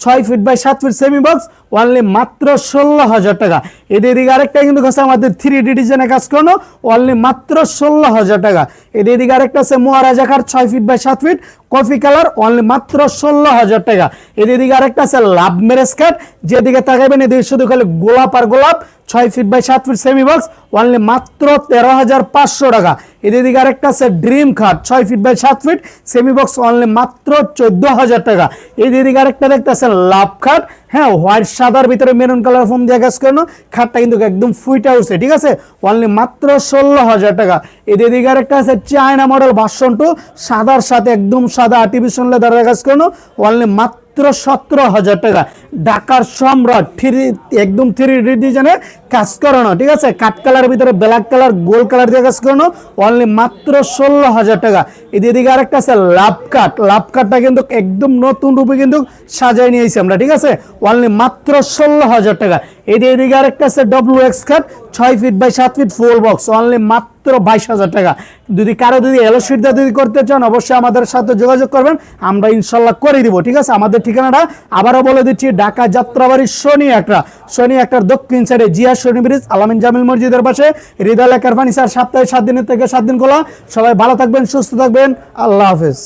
6 feet by 7 feet semi box only মাত্র 16,000 টাকা। এদিকে আরেকটা কিন্তু আছে আমাদের 3D ডিজাইনে কাজ করানো অনলি মাত্র 16,000 টাকা। এদিকে আরেকটা আছে মহারাজাকার 6 feet by 7 feet coffee colour only মাত্র 16,000 টাকা। এদিকে আরেকটা আছে লাভ ম্যারেজ কাট, যেদিকে তাকাবেন এদিকে শুধু খালি গোলাপ আর গোলাপ 6 feet by 7 feet semi box only মাত্র 13,500 টাকা। এদিকে আরেকটা আছে ড্রিম খাট 6 feet by 7 feet semi box only মাত্র 14,000 টাকা। এদিকে আরেকটা দেখতেছেন লাভ খাট, হ্যাঁ হোয়াইট সাদার ভিতরে মেরুন কালার ফোম দিয়ে কাজ করানো খাটটা কিন্তু একদম ফুইট হাউসে, ঠিক আছে, অনলি মাত্র 16,000 টাকা। এদিকে আরেকটা আছে চায়না মডেল ভার্সন 2 সাদার সাথে একদম সাদা আর্টিফিশিয়াল লেদারের কাজ করানো অনলি মাত্র 17,000 টাকা। ঢাকার সম্রাট একদম 3D ডিজাইনের কাজ করানো, ঠিক আছে, কাট কালারের ভিতরে ব্ল্যাক কালার গোল্ড কালার দিয়ে কাজ করানো অনলি মাত্র 16,000 টাকা। এদিকে আরেকটা আছে লাভ কাট, লাভ কাটটা কিন্তু একদম নতুন রূপে কিন্তু সাজাই নিয়েছি আমরা, ঠিক আছে, অনলি মাত্র 16,000 টাকা। এদিকে আরেকটা আছে WX cut 6 feet by 7 feet full box only মাত্র 22,000 টাকা। কারো এলো শিটটা করতে চান অবশ্যই আমাদের সাথে যোগাযোগ করবেন, আমরা ইনশাল্লাহ করে দিব, ঠিক আছে। আমাদের ঠিকানাটা আবারও বলে দিচ্ছি, ঢাকা যাত্রাবাড়ি শনি একটার দক্ষিণ সাইডে জিয়া শনি ব্রিজ আলামিন জামিল মসজিদের পাশে হৃদয় লেকার ফার্নিচার। সপ্তাহে 7 দিনের থেকে 7 দিন খোলা। সবাই ভালো থাকবেন, সুস্থ থাকবেন, আল্লাহ হাফেজ।